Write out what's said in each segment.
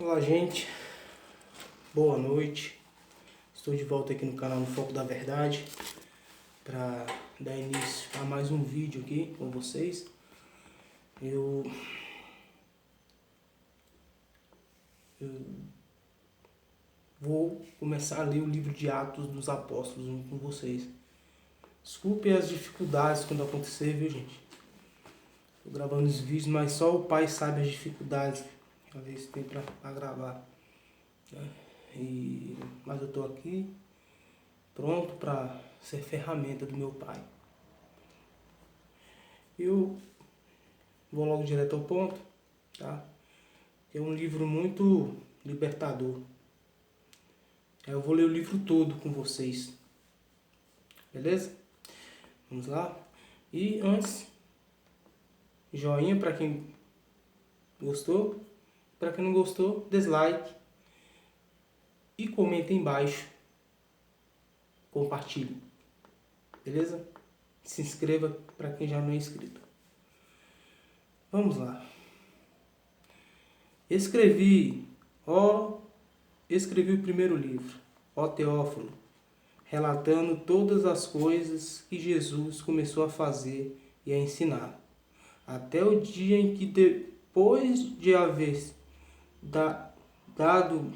Olá, gente. Boa noite. Estou de volta aqui no canal No Foco da Verdade para dar início a mais um vídeo aqui com vocês. Eu vou começar a ler o livro de Atos dos Apóstolos junto com vocês. Desculpe as dificuldades quando acontecer, viu, gente? Estou gravando os vídeos, mas só o pai sabe as dificuldades. Às vezes tem para gravar, né? Mas eu estou aqui pronto para ser ferramenta do meu pai. Eu vou logo direto ao ponto, tá? É um livro muito libertador. Eu vou ler o livro todo com vocês, beleza? Vamos lá? E antes, joinha para quem gostou, para quem não gostou, dislike e comenta aí embaixo, compartilhe, beleza? Se inscreva para quem já não é inscrito. Vamos lá. Escrevi o primeiro livro, ó Teófilo, relatando todas as coisas que Jesus começou a fazer e a ensinar, até o dia em que, depois de haver dado...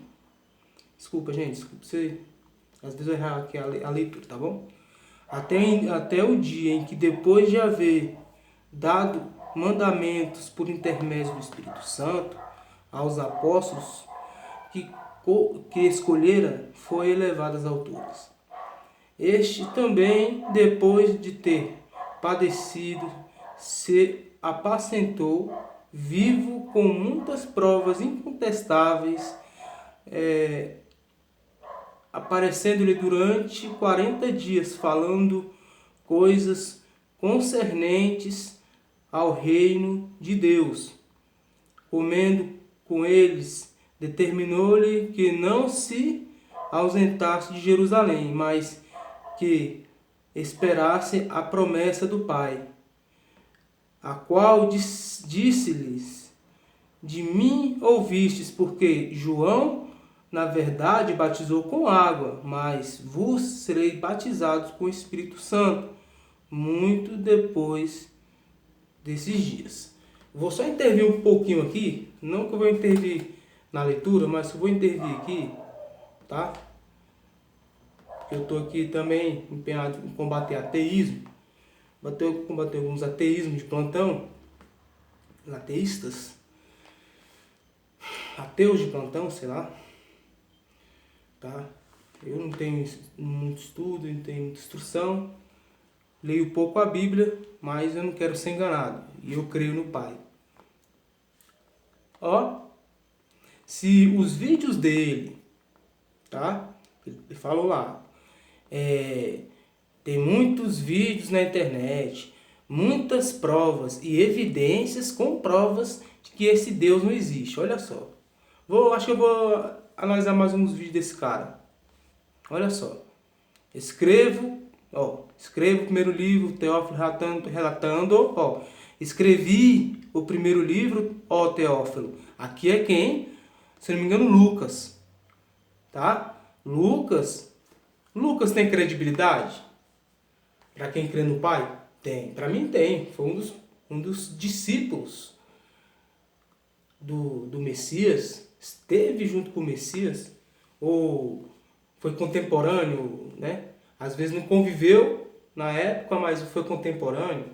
Desculpa, gente, às vezes eu errar aqui a leitura, tá bom? Até o dia em que, depois de haver dado mandamentos por intermédio do Espírito Santo aos apóstolos que escolhera, foi elevado às alturas. Este também, depois de ter padecido, se apacentou, vivo com muitas provas incontestáveis, aparecendo-lhe durante 40 dias, falando coisas concernentes ao reino de Deus. Comendo com eles, determinou-lhe que não se ausentasse de Jerusalém, mas que esperasse a promessa do Pai, a qual disse-lhes: de mim ouvistes, porque João, na verdade, batizou com água, mas vos serei batizados com o Espírito Santo, muito depois desses dias. Vou só intervir um pouquinho aqui, não que eu vou intervir na leitura, mas eu vou intervir aqui, tá? Eu estou aqui também empenhado em combater ateísmo, combater alguns ateísmos de plantão, ateístas, ateus de plantão, sei lá, tá? Eu não tenho muito estudo, não tenho muita instrução, leio pouco a Bíblia, mas eu não quero ser enganado, e eu creio no Pai. Ó, se os vídeos dele, tá? Ele falou lá, tem muitos vídeos na internet, muitas provas e evidências com provas de que esse Deus não existe. Olha só. Acho que eu vou analisar mais uns vídeos desse cara. Olha só. Escrevo o primeiro livro, Teófilo relatando, ó. Escrevi o primeiro livro, ó Teófilo. Aqui é quem? Se não me engano, Lucas. Tá? Lucas tem credibilidade? Para quem crê no Pai? Tem. Para mim tem. Foi um dos discípulos do Messias. Esteve junto com o Messias. Ou foi contemporâneo, né? Às vezes não conviveu na época, mas foi contemporâneo.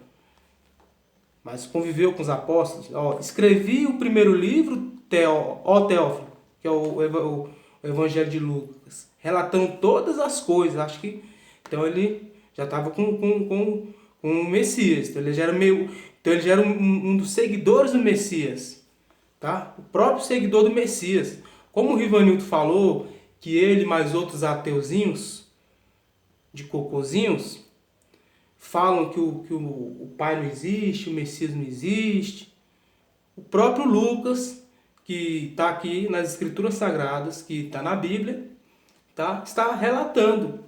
Mas conviveu com os apóstolos. Ó, escrevi o primeiro livro, ó Teófilo, que é o Evangelho de Lucas, relatando todas as coisas. Acho que então ele já estava com o Messias. Então ele já era um dos seguidores do Messias, tá? O próprio seguidor do Messias. Como o Rivanildo falou, que ele mais outros ateuzinhos de cocôzinhos falam que o Pai não existe, o Messias não existe. O próprio Lucas, que está aqui nas Escrituras Sagradas, que está na Bíblia, tá? Está relatando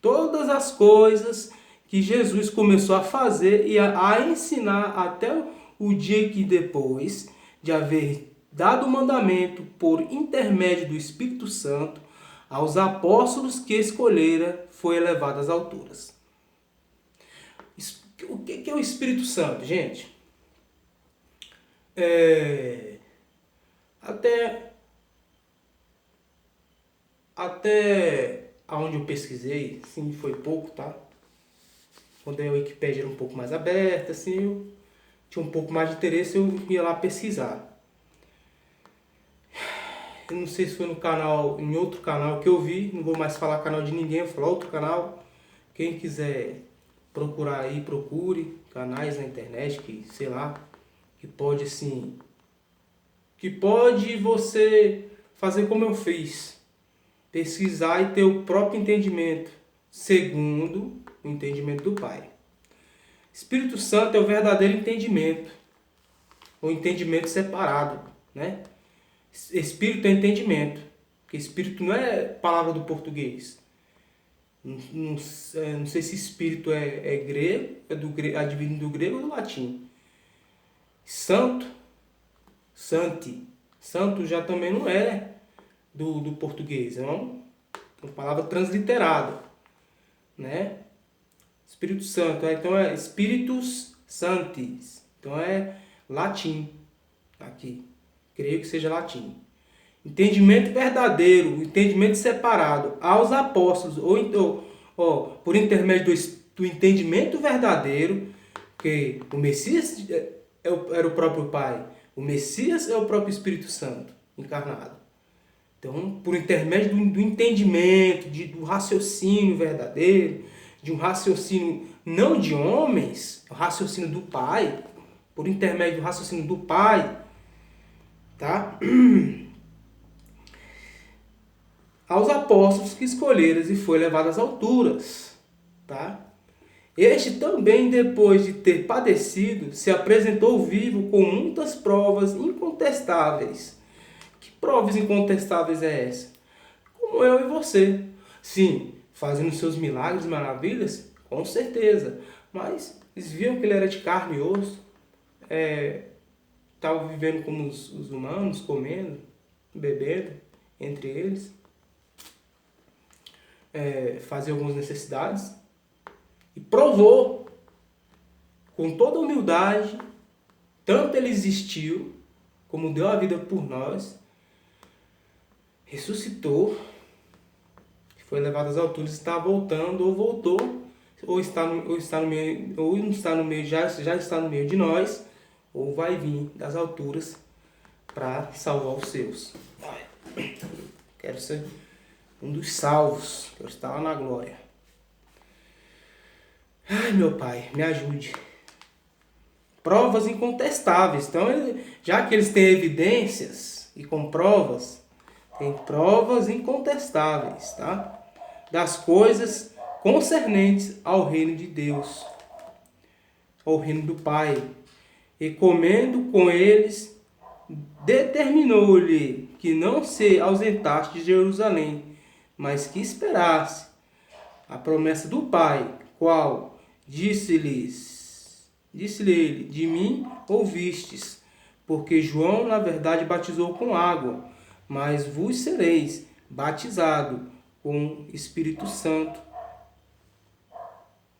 todas as coisas que Jesus começou a fazer e a ensinar até o dia que, depois de haver dado o mandamento por intermédio do Espírito Santo aos apóstolos que escolhera, foi elevado às alturas. O que é o Espírito Santo, gente? Até onde eu pesquisei, sim, foi pouco, tá? Quando a Wikipédia era um pouco mais aberta, assim, eu tinha um pouco mais de interesse, eu ia lá pesquisar. Eu não sei se foi no canal, em outro canal que eu vi, não vou mais falar canal de ninguém, vou falar outro canal. Quem quiser procurar aí, procure canais na internet que, sei lá, que pode assim, que pode você fazer como eu fiz, pesquisar e ter o próprio entendimento, segundo o entendimento do Pai. Espírito Santo é o verdadeiro entendimento, o entendimento separado, né? Espírito é entendimento, porque espírito não é palavra do português. Não sei se espírito é grego, advindo do grego ou do latim. Santo, santo já também não é do português, é uma palavra transliterada, né? Espírito Santo, então é Spiritus Sanctis, então é latim, aqui, creio que seja latim. Entendimento verdadeiro, entendimento separado aos apóstolos, ou então, por intermédio do entendimento verdadeiro, que o Messias era o próprio Pai, o Messias é o próprio Espírito Santo encarnado. Então, por intermédio do entendimento, do raciocínio verdadeiro, de um raciocínio não de homens, o raciocínio do Pai, por intermédio do raciocínio do Pai, tá? Aos apóstolos que escolheram e foi levado às alturas, tá? Este também, depois de ter padecido, se apresentou vivo com muitas provas incontestáveis. Que provas incontestáveis é essa? Como eu e você. Sim, fazendo seus milagres e maravilhas, com certeza. Mas eles viam que ele era de carne e osso, estava vivendo como os humanos, comendo, bebendo, entre eles. Fazer algumas necessidades e provou com toda humildade, tanto ele existiu, como deu a vida por nós, ressuscitou, foi levado às alturas, está voltando ou voltou, ou está no meio, ou não está no meio, já está no meio de nós, ou vai vir das alturas para salvar os seus. Quero ser um dos salvos, quero estar lá na glória. Ai, meu Pai, me ajude. Provas incontestáveis. Então, já que eles têm evidências e com provas, tem provas incontestáveis, tá? Das coisas concernentes ao reino de Deus, ao reino do Pai. E comendo com eles, determinou-lhe que não se ausentasse de Jerusalém, mas que esperasse a promessa do Pai, qual disse-lhe ele, de mim ouvistes, porque João na verdade batizou com água, mas vos sereis batizado com Espírito Santo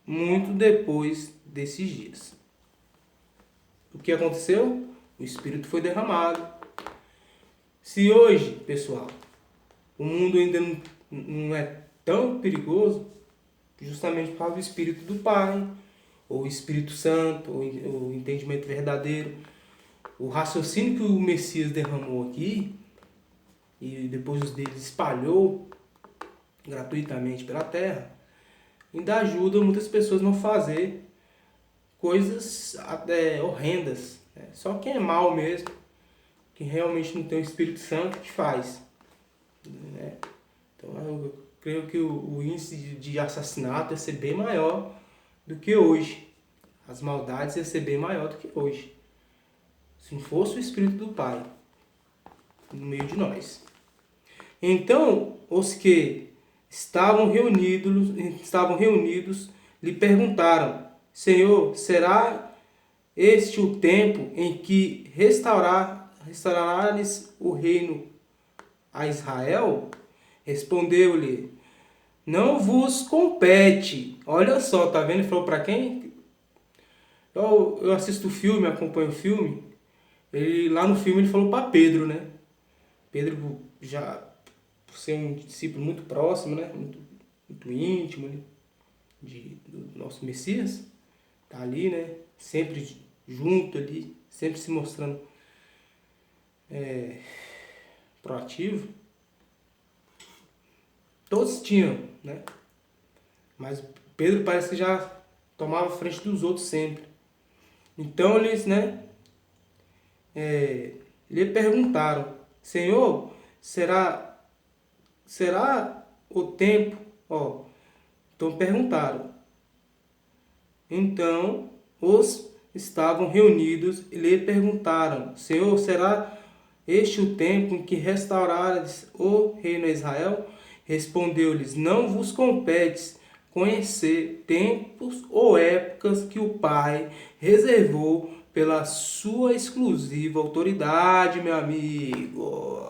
muito depois desses dias. O que aconteceu? O Espírito foi derramado. Se hoje, pessoal, o mundo ainda não é tão perigoso, justamente por causa do Espírito do Pai, ou o Espírito Santo, ou o entendimento verdadeiro, o raciocínio que o Messias derramou aqui, e depois os deles espalhou gratuitamente pela terra, ainda ajuda muitas pessoas a não fazer coisas até horrendas. Né? Só quem é mal mesmo, que realmente não tem o Espírito Santo, que faz. Né? Então eu creio que o índice de assassinato ia ser bem maior do que hoje. As maldades iam ser bem maior do que hoje. Se não fosse o Espírito do Pai no meio de nós. Então, os que estavam reunidos lhe perguntaram: Senhor, será este o tempo em que restaurares o reino a Israel? Respondeu-lhe, não vos compete. Olha só, tá vendo? Ele falou para quem? Eu assisto o filme, acompanho o filme. Lá no filme ele falou para Pedro, né? Pedro já, por ser um discípulo muito próximo, né? Muito íntimo, né? Do nosso Messias. Tá ali, né? Sempre junto ali, sempre se mostrando proativo. Todos tinham, né? Mas Pedro parece que já tomava frente dos outros sempre. Então eles, né? Lhe perguntaram, Senhor, será o tempo? Então perguntaram. Então os estavam reunidos e lhe perguntaram, Senhor, será este o tempo em que restaurares o reino de Israel? Respondeu-lhes, não vos compete conhecer tempos ou épocas que o Pai reservou pela sua exclusiva autoridade, meu amigo.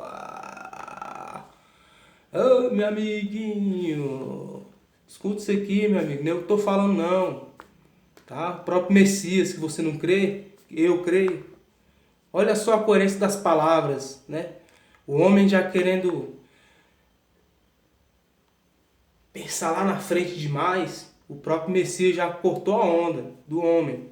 Meu amiguinho. Escuta isso aqui, meu amigo. Nem eu estou falando, não. Tá? O próprio Messias, que você não crê, eu creio. Olha só a coerência das palavras, né? O homem já querendo pensar lá na frente demais, o próprio Messias já cortou a onda do homem.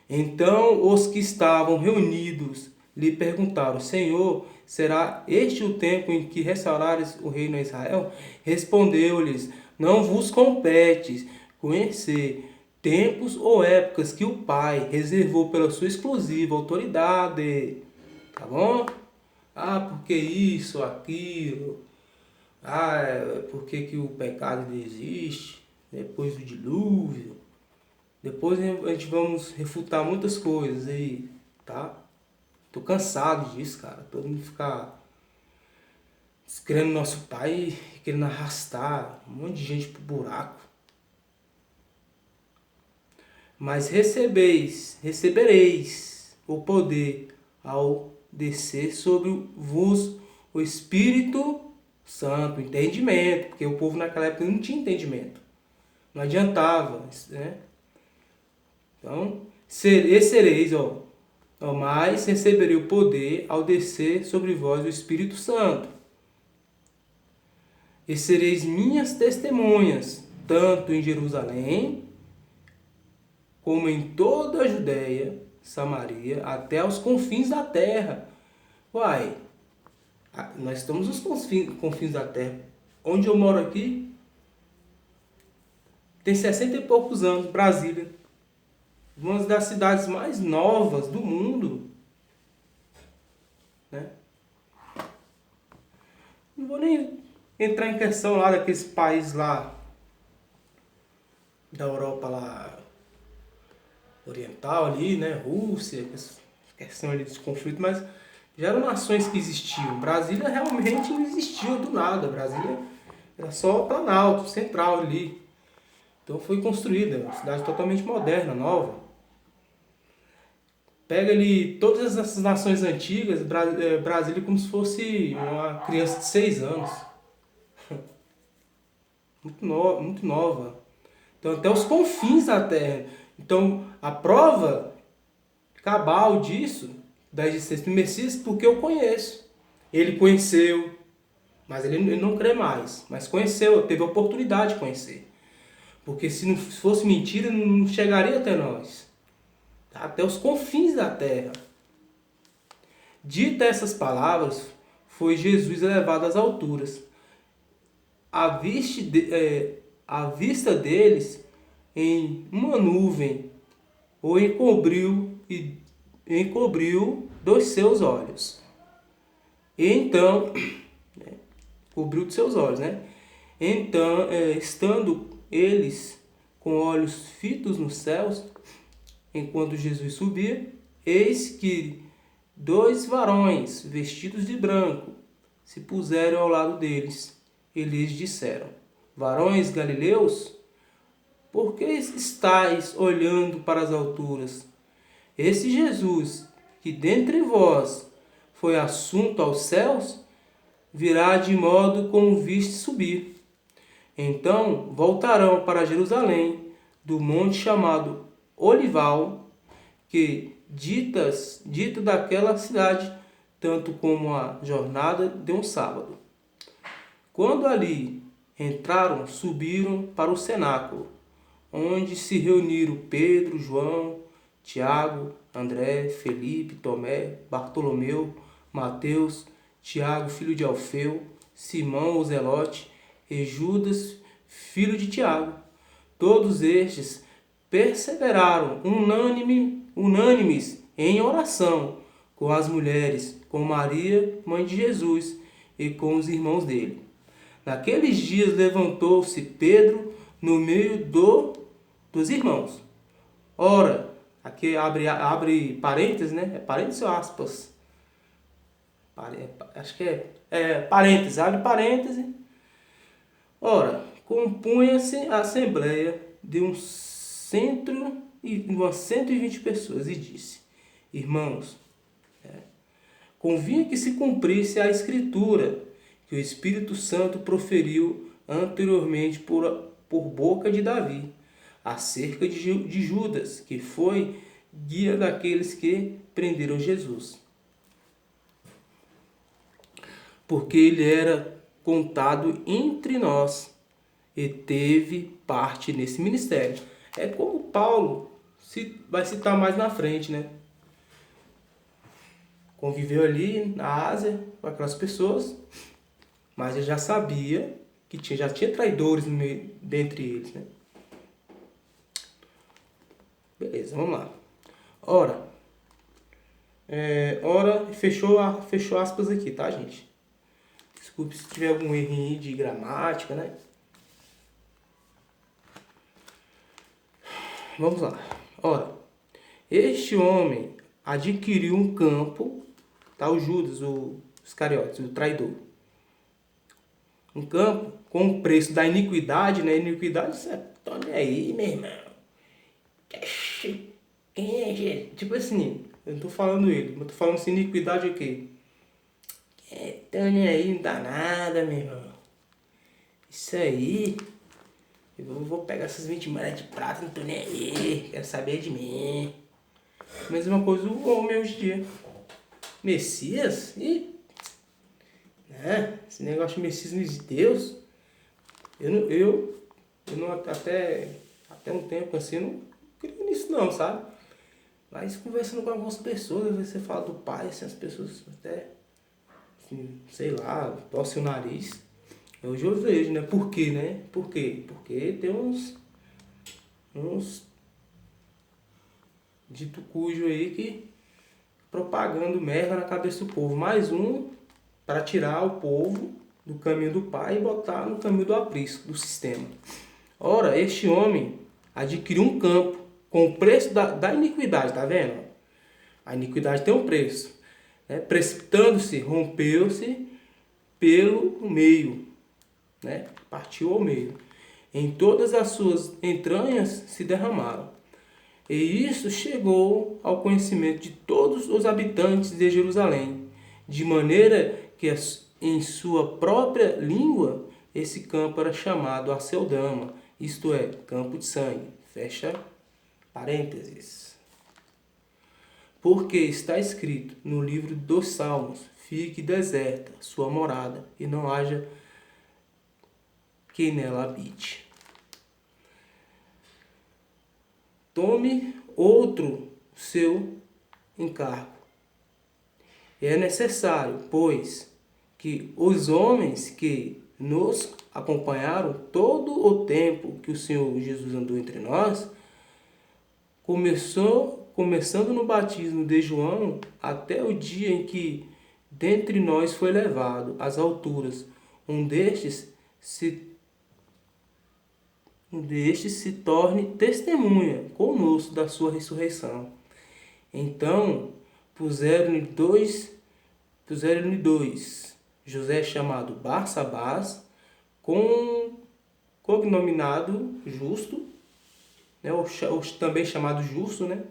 Então os que estavam reunidos lhe perguntaram, Senhor, será este o tempo em que restaurares o reino a Israel? Respondeu-lhes, não vos compete conhecer tempos ou épocas que o Pai reservou pela sua exclusiva autoridade. Tá bom? Porque isso, aquilo. Por que o pecado existe? Depois do dilúvio. Depois a gente vamos refutar muitas coisas aí, tá? Tô cansado disso, cara. Todo mundo ficar querendo nosso pai, querendo arrastar um monte de gente pro buraco. Mas recebereis o poder ao descer sobre vos o Espírito Santo, entendimento, porque o povo naquela época não tinha entendimento. Não adiantava, né? Então, sereis, mas receberei o poder ao descer sobre vós o Espírito Santo. E sereis minhas testemunhas, tanto em Jerusalém, como em toda a Judéia, Samaria, até aos confins da terra. Nós estamos nos confins da terra. Onde eu moro aqui, tem 60 e poucos anos, Brasília. Uma das cidades mais novas do mundo. Né? Não vou nem entrar em questão lá daqueles países lá da Europa lá oriental ali, né? Rússia, questão ali dos conflitos, mas já eram nações que existiam. Brasília realmente não existiu do nada. Brasília era só o Planalto, central ali. Então foi construída, uma cidade totalmente moderna, nova. Pega ali todas essas nações antigas, Brasília como se fosse uma criança de 6 anos. Muito nova. Então até os confins da Terra. Então a prova cabal disso, da existência do Messias, porque eu conheço. Ele conheceu, mas ele não crê mais. Mas conheceu, teve a oportunidade de conhecer. Porque se não fosse mentira, não chegaria até nós. Até os confins da terra. Dita essas palavras, foi Jesus elevado às alturas. À vista deles, em uma nuvem, o encobriu dos seus olhos. E então, cobriu dos seus olhos, né? Então, estando eles com olhos fitos nos céus, enquanto Jesus subia, eis que 2 varões vestidos de branco se puseram ao lado deles e lhes disseram, varões galileus, por que estáis olhando para as alturas? Esse Jesus, que dentre vós foi assunto aos céus, virá de modo como viste subir. Então voltarão para Jerusalém, do monte chamado Olival, que dito daquela cidade, tanto como a jornada de um sábado. Quando ali entraram, subiram para o cenáculo, onde se reuniram Pedro, João, Tiago, André, Felipe, Tomé, Bartolomeu, Mateus, Tiago, filho de Alfeu, Simão, o Zelote, e Judas, filho de Tiago. Todos estes perseveraram unânimes em oração com as mulheres, com Maria, mãe de Jesus, e com os irmãos dele. Naqueles dias levantou-se Pedro no meio dos irmãos. Ora, aqui abre parênteses, né? É parênteses ou aspas? Acho que é parênteses, abre parênteses. Ora, compunha-se a assembleia de umas 120 pessoas e disse: Irmãos, convinha que se cumprisse a escritura que o Espírito Santo proferiu anteriormente por boca de Davi, acerca de Judas, que foi guia daqueles que prenderam Jesus. Porque ele era contado entre nós e teve parte nesse ministério. É como Paulo vai citar mais na frente, né? Conviveu ali na Ásia com aquelas pessoas, mas ele já sabia que já tinha traidores dentre eles, né? Beleza, vamos lá. Ora, fechou aspas aqui, tá, gente? Desculpe se tiver algum erro de gramática, né? Vamos lá. Ora, este homem adquiriu um campo, tá? O Judas, o Iscariotes, o traidor. Um campo com o preço da iniquidade, né? Iniquidade, você tá aí, meu irmão. Quem é, gente? Tipo assim, eu não tô falando ele, mas tô falando assim, iniquidade o quê? Tá nem aí, não dá nada, meu irmão. Isso aí, eu vou pegar essas 20 moedas de prata, não tô nem aí, quero saber de mim. Mesma coisa o homem hoje em dia. Messias? Esse negócio de Messias de Deus, eu não até um tempo assim, não creio nisso não, sabe? Mas conversando com algumas pessoas, às vezes você fala do pai, assim, as pessoas até, assim, sei lá, torcem o nariz. Hoje eu vejo, né? Por quê, né? Por quê? Porque tem uns dito cujo aí que propagando merda na cabeça do povo. Mais um para tirar o povo do caminho do pai e botar no caminho do aprisco, do sistema. Ora, este homem adquiriu um campo com o preço da iniquidade, tá vendo? A iniquidade tem um preço. Né? Precipitando-se, rompeu-se pelo meio. Né? Partiu ao meio. Em todas as suas entranhas se derramaram. E isso chegou ao conhecimento de todos os habitantes de Jerusalém, de maneira que em sua própria língua esse campo era chamado Aceldama, isto é, campo de sangue. Fecha parênteses. Porque está escrito no livro dos Salmos: fique deserta sua morada e não haja quem nela habite. Tome outro seu encargo. É necessário, pois, que os homens que nos acompanharam todo o tempo que o Senhor Jesus andou entre nós, começando no batismo de João, até o dia em que dentre nós foi levado às alturas, um destes se torne testemunha conosco da sua ressurreição. Então puseram-lhe dois, José chamado Barsabás, cognominado Justo, né, ou também chamado Justo, né?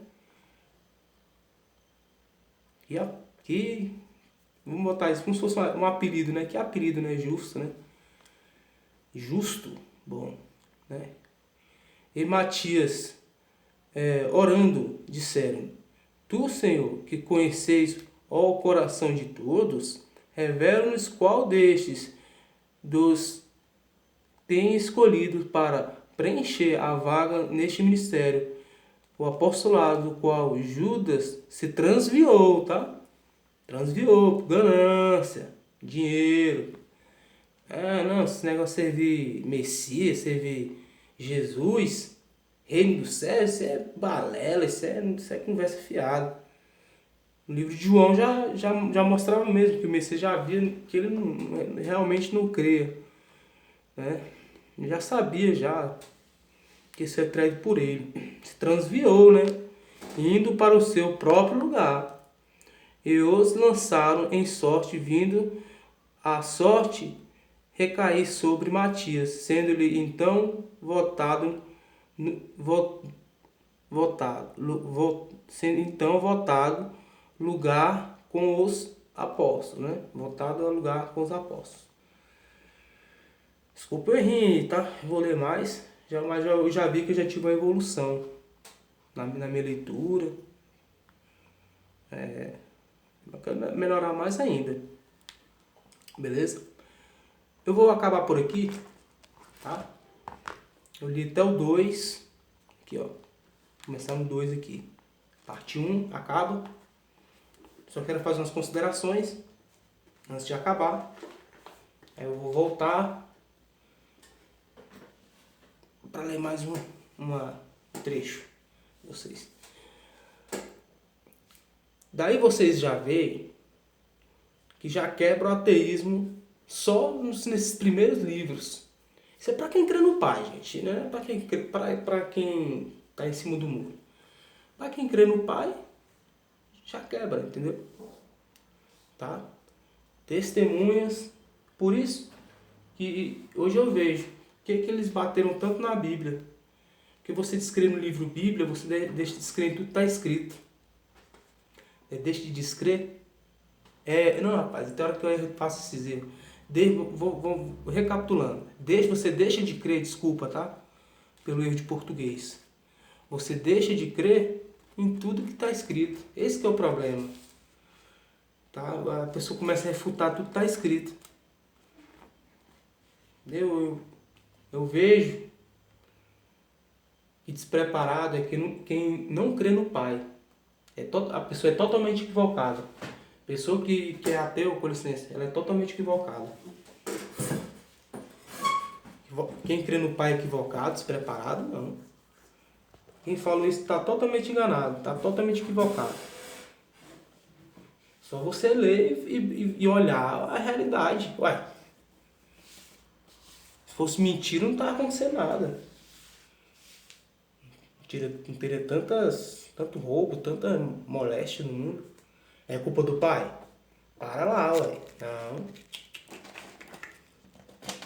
Que Vamos botar isso como se fosse um apelido, né? Que apelido, né? Justo, né? Justo, bom, né? E Matias, orando, disseram: Tu, Senhor, que conheceis ó o coração de todos, revela-nos qual destes dos tem escolhido para preencher a vaga neste ministério, o apostolado do qual Judas se transviou, tá? Transviou por ganância, dinheiro. Ah, não, esse negócio de servir Messias, servir Jesus, reino do céu, isso é balela, isso é conversa fiada. No livro de João já mostrava mesmo que o Messias já havia, que ele realmente não cria, né? Ele já sabia já que isso é traído por ele. Se transviou, né? Indo para o seu próprio lugar. E os lançaram em sorte, vindo a sorte recair sobre Matias, sendo-lhe então sendo então votado lugar com os apóstolos, né? Votado a lugar com os apóstolos. Desculpa eu errei, tá? Vou ler mais, mas eu já vi que eu já tive uma evolução na minha leitura. Eu quero melhorar mais ainda. Beleza? Eu vou acabar por aqui, tá? Eu li até o 2. Aqui, ó. Começar no 2 aqui. Parte 1 acaba. Só quero fazer umas considerações antes de acabar. Aí eu vou voltar para ler mais um trecho de vocês. Daí vocês já veem que já quebra o ateísmo só nesses primeiros livros. Isso é para quem crê no Pai, gente, né? Para quem tá em cima do muro. Para quem crê no Pai, já quebra, entendeu? Tá? Testemunhas. Por isso que hoje eu vejo que eles bateram tanto na Bíblia. Que você descrê no livro Bíblia, você deixa de descrer em tudo que está escrito. Deixa de descrer. Não, rapaz, até a hora que eu faço esses erros. Vou recapitulando. Você deixa de crer, desculpa, tá? Pelo erro de português. Você deixa de crer em tudo que está escrito. Esse que é o problema. Tá? A pessoa começa a refutar tudo que está escrito. Eu vejo que despreparado é quem não crê no Pai. A pessoa é totalmente equivocada. A pessoa que é ateu, com licença, ela é totalmente equivocada. Quem crê no Pai é equivocado, despreparado, não. Quem falou isso está totalmente enganado, está totalmente equivocado. Só você ler e olhar a realidade. Ué, se fosse mentira, não estava acontecendo nada. Não teria tanto roubo, tanta moléstia no mundo. É culpa do pai? Para lá, ué. Não.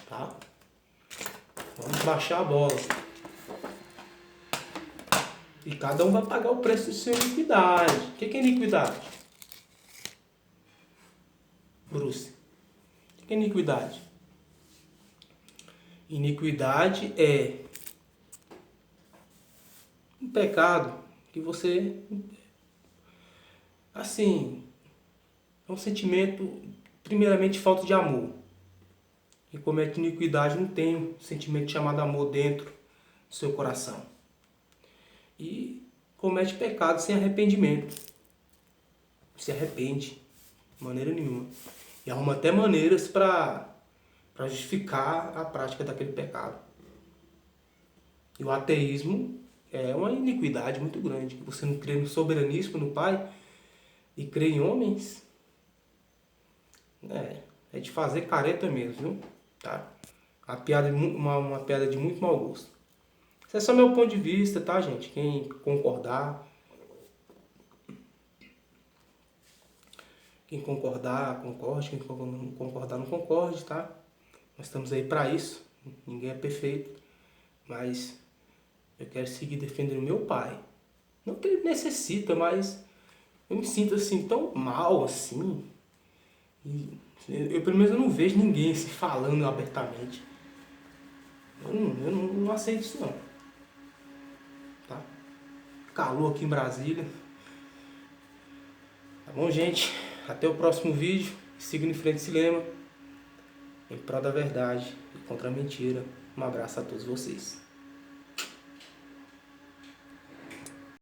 Tá? Vamos baixar a bola. E cada um vai pagar o preço de sua iniquidade. O que é iniquidade? Bruce. O que é iniquidade? Iniquidade é um pecado que você... Assim, é um sentimento, primeiramente, falta de amor. Quem comete iniquidade não tem um sentimento chamado amor dentro do seu coração. E comete pecado sem arrependimento. Se arrepende de maneira nenhuma. E arruma até maneiras para justificar a prática daquele pecado. E o ateísmo é uma iniquidade muito grande. Você não crê no soberanismo, no Pai, e crê em homens, é de fazer careta mesmo, viu? Tá? Uma piada de muito mau gosto. Esse é só meu ponto de vista, tá, gente? Quem concordar, concorde. Quem não concordar, não concorde, tá? Nós estamos aí para isso. Ninguém é perfeito. Mas eu quero seguir defendendo meu pai. Não que ele necessita, mas eu me sinto assim tão mal assim. E eu pelo menos eu não vejo ninguém se falando abertamente. Eu não aceito isso não. Tá? Calor aqui em Brasília. Tá bom, gente? Até o próximo vídeo. Siga em frente esse lema. Em prol da verdade e contra a mentira. Um abraço a todos vocês.